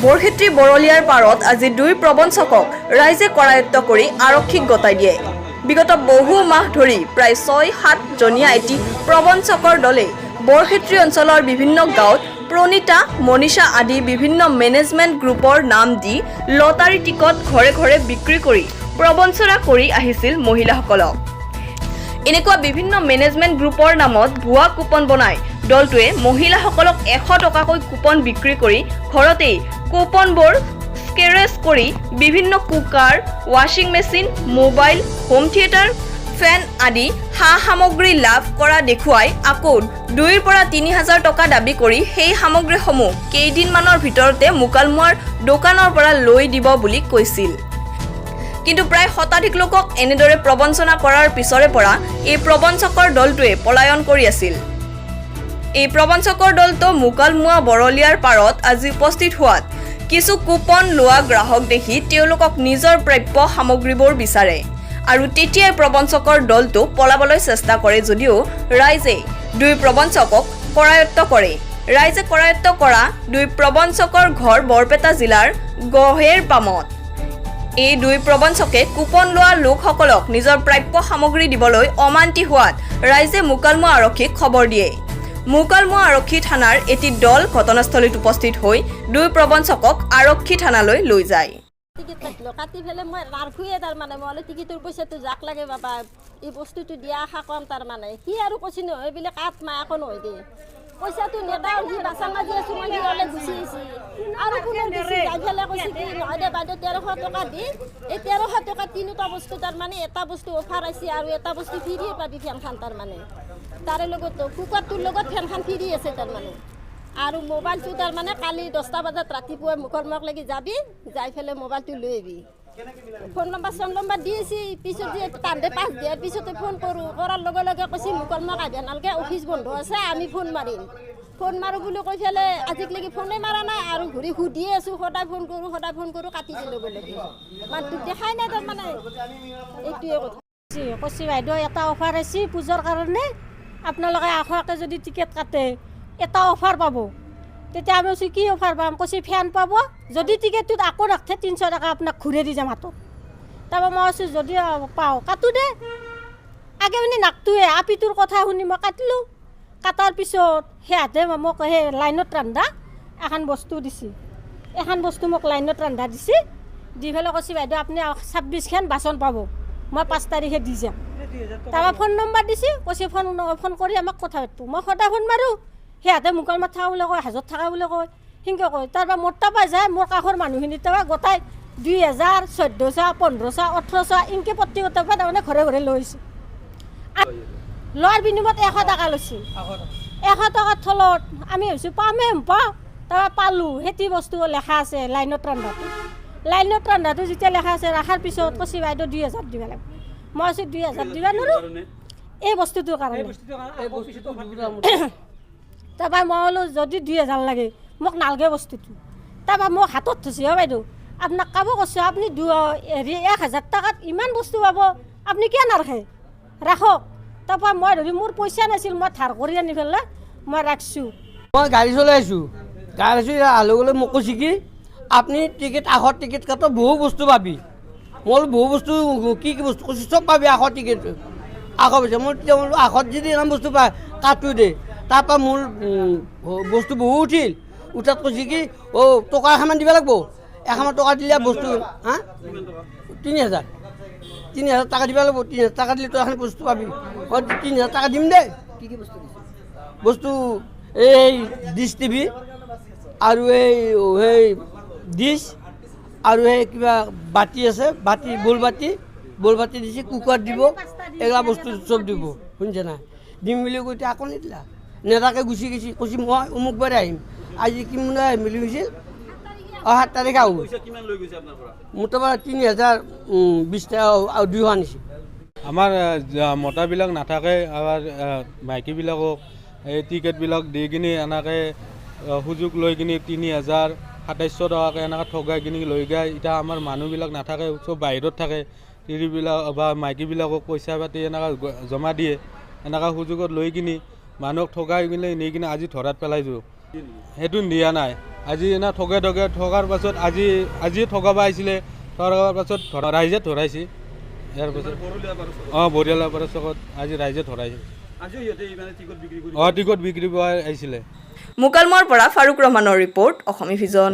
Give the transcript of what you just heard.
বৰক্ষেত্ৰী বৰলীয়াৰ পাৰত আজি 2 প্ৰবঞ্চকক ৰাইজে কৰায়ত্ব কৰি আৰক্ষীক গতাই দিয়ে। বিগত বহু মাহ ধৰি প্ৰায় 6-7 জনীয়া এটি প্ৰবঞ্চকৰ দলে বৰক্ষেত্ৰী অঞ্চলৰ বিভিন্ন গাঁৱত প্ৰণীতা, মনীষা আদি বিভিন্ন মেনেজমেণ্ট গ্ৰুপৰ নাম দি লটাৰী টিকট ঘৰে ঘৰে বিক্ৰী কৰি প্ৰবঞ্চনা কৰি আহিছিল মহিলাসকলক। এনেকুৱা বিভিন্ন মেনেজমেণ্ট গ্ৰুপৰ নামত ভুৱা কুপন বনাই দলটোৱে মহিলাসকলক 100 টকাকৈ কুপন বিক্ৰী কৰি ঘৰতেই কুপনবোৰ স্কেৰেজ কৰি বিভিন্ন কুকাৰ, ৱাশ্বিং মেচিন, মোবাইল, হোম থিয়েটাৰ, ফেন আদি সা-সামগ্ৰী লাভ কৰা দেখুৱাই আকৌ 2 পৰা 3,000 টকা দাবী কৰি সেই সামগ্ৰীসমূহ কেইদিনমানৰ ভিতৰতে মুকালমুৱাৰ দোকানৰ পৰা লৈ দিব বুলি কৈছিল। কিন্তু প্ৰায় শতাধিক লোকক এনেদৰে প্ৰবঞ্চনা কৰাৰ পিছৰে পৰা এই প্ৰবঞ্চকৰ দলটোৱে পলায়ন কৰি আছিল। এই প্ৰবঞ্চকৰ দলটো মুকালমুৱা বৰলীয়াৰ পাৰত আজি উপস্থিত হোৱাত কিছু কুপন লোৱা গ্ৰাহক দেখি তেওঁলোকক নিজৰ প্ৰাপ্য সামগ্ৰীবোৰ বিচাৰে আৰু তেতিয়াই প্ৰবঞ্চকৰ দলটো পলাবলৈ চেষ্টা কৰে যদিও ৰাইজে 2 প্ৰবঞ্চকক কৰায়ত্ব কৰে। ৰাইজে কৰায়ত্ব কৰা 2 প্ৰবঞ্চকৰ ঘৰ বৰপেটা জিলাৰ গহেৰ পামত। এই 2 প্ৰবঞ্চকে কুপন লোৱা লোকসকলক নিজৰ প্ৰাপ্য সামগ্ৰী দিবলৈ অমান্তি হোৱাত ৰাইজে মুকালমুৱা আৰক্ষীক খবৰ দিয়ে। মুকালমুৱা আৰক্ষী থানাৰ এটি দল ঘটনাস্থলীত উপস্থিত হৈ 2 প্ৰবঞ্চকক আৰক্ষী থানালৈ লৈ যায়। টিকেট কাটিলো, কাটি ফেলে মই ৰাখোৱে তাৰমানে মই টিকেটৰ পইচাটো যাক লাগে বাবা এই বস্তুটো দিয়া আশা কম তাৰমানে সি আৰু কৈছি নহয় বোলে কাট মাই একো নহয় দে পইচাটো নেদা সি বাচন মাজি আছো মই সিহঁতে গুচি আহিছে আৰু কোনো গুচি যাই ফেলে কৈছে কি নহয় দে বাইদেউ 1300 টকা দি এই 1300 টকা 3টা বস্তু তাৰমানে এটা বস্তু অফাৰ আছে আৰু এটা বস্তু ফ্ৰীয়ে পাবি ফেনখান তাৰমানে তাৰে লগত কুকাৰটোৰ লগত ফেনখান ফ্ৰী আছে তাৰমানে আৰু মোবাইলটো তাৰমানে কালি 10টা বজাত ৰাতিপুৱা মুকলমুৱাক লাগি যাবি যাই ফেলে মোবাইলটো লৈ আহিবি। ফোন নম্বৰ দিয়েছি পিছত যে তাঁতে পাছ দিয়াৰ পিছতে ফোন কৰোঁ কৰাৰ লগে লগে কৈছে মুকলমুৱাক আহিব নালাগে অফিচ বন্ধ আছে আমি ফোন মাৰিম। ফোন মাৰোঁ বুলি কৈ ফেলে আজিলৈকে ফোনে মাৰা নাই আৰু ঘূৰি সুধিয়ে আছোঁ সদায় ফোন কৰোঁ কাটি দিলোঁ লগে লগে মানুহটো দেখাই নাই তাৰমানে এইটোৱে কথা কৈছে বাইদেউ এটা অফাৰ আছে পূজাৰ কাৰণে আপোনালোকে আশাকে যদি টিকেট কাটে এটা অফাৰ পাব। তেতিয়া আমি কৈছোঁ কি অফাৰ পাম কৈছে ফেন পাব যদি টিকেটটোত আকৌ ৰাখে 300 টকা আপোনাক ঘূৰাই দি যাম হাতত। তাৰপৰা মই কৈছোঁ যদি পাওঁ কাটো দে আগে মানে নাকটোৱে আপিটোৰ কথা শুনি মই কাটিলোঁ। কাটাৰ পিছত সিহঁতে মোক সেই লাইনত ৰান্ধা এখন বস্তু দিছে এখন বস্তু মোক লাইনত ৰান্ধা দিছে দি পেলাই কৈছে বাইদেউ আপুনি 26খন বাচন পাব মই 5 তাৰিখে দি যাম। তাৰপৰা ফোন নম্বৰ দিছে কৈছে ফোন কৰি আমাক কথা পাতব। মই সদায় ফোন মাৰোঁ সিহঁতে মুকালমুৱাত থকা বুলি কয় হাজত থকা বুলি কয় সেনেকৈ কয়। তাৰপৰা মোৰ তাৰপৰা যায় মোৰ কাষৰ মানুহখিনি তাৰপৰা গোটাই 2000, 1400, 1500, 1800 এনেকৈ প্ৰতি গোটাই তাৰমানে ঘৰে ঘৰে লৈছে। লোৱাৰ বিনিময়ত 100 টকা লৈছে। 100 টকাৰ থলত আমি ভাবিছোঁ পামেই পাওঁ তাৰপৰা পালোঁ। সেইটো বস্তু লেখা আছে লাইনত ৰন্ধাটো যেতিয়া লেখা আছে ৰখাৰ পিছত কৈছে বাইদেউ 2000 দিব লাগিব। মই কৈছোঁ 2000 দিব নোৱাৰোঁ এই বস্তুটোৰ কাৰণে। তাৰপৰা মই বোলো যদি 2000 লাগে মোক নালাগে বস্তুটো। তাৰপৰা মোক হাতত থৈছে বাইদেউ আপোনাক কাব কৈছোঁ আপুনি 1000 টকাত ইমান বস্তু পাব আপুনি কিয় নাৰাখে ৰাখক। তাৰপৰা মই ধৰি মোৰ পইচা নাছিল মই ধাৰ কৰি আনি পেলাই মই ৰাখিছোঁ। মই গাড়ী চলাই আছোঁ আলু গ'লে মোক কৈছে কি আপুনি টিকেট আখৰ টিকেট কাটো বহু বস্তু পাবি। মই বহু বস্তু কি বস্তু কৈছোঁ চব পাবি আখৰ টিকেট আখৰ পইচা মই তেতিয়া বোলো আখত যদি ইমান বস্তু পায় কাটো দে। তাৰপৰা মোৰ বস্তু বহু উঠিল উঠাত কৈছে কি টকা এখান দিব লাগিব 1,000 টকা দিলে বস্তু 3,000 টকা দিব লাগিব 3,000 টকা দিলে তই এখন বস্তু পাবি মই 3,000 টকা দিম দে। কি কি বস্তু এই ডিছ টিভি আৰু এই ডিছ আৰু সেই কিবা বাতি আছে বাতি বল বাতি দিছে কুকাৰ দিব এইগিলা বস্তু চব দিব শুনিছে নাই দিম বুলি কৈ আকৌ নিদিলা নেতাকে গুচি গৈছে কৈছে মই অমুক বাৰে আহিম আজি কিমান মিলি গৈছিল 7 তাৰিখে আহোঁ মোৰ তাৰপৰা 3,020 টকা আৰু 200 আনিছে। আমাৰ মতাবিলাক নাথাকে আমাৰ মাইকীবিলাকক এই টিকেটবিলাক দি কিনি এনেকৈ সুযোগ লৈ কিনি 3,000, 2700 টকাকৈ এনেকৈ ঠগাই কিনি লৈ যায়। এতিয়া আমাৰ মানুহবিলাক নাথাকে চব বাহিৰত থাকে তিৰিবিলাক বা মাইকীবিলাকক পইচা পাতি এনেকৈ জমা দিয়ে এনেকুৱা সুযোগত লৈ কিনি মানুহক ঠগাই কিনে নি কিনে আজি ধৰাত পেলাইছোঁ। সেইটো দিয়া নাই আজি এনে থকাৰ পাছত আজি ঠগাব আহিছিলে থকাৰ পাছত ৰাইজে ধৰাইছে ইয়াৰ পাছত বৰিয়ালা পাৰ চকত আজি ৰাইজে ধৰাইছে টিকট বিক্ৰী কৰা আহিছিলে মুকালমৰ পৰা ফাৰুক ৰহমানৰ ৰিপৰ্ট অসমী ভিজন।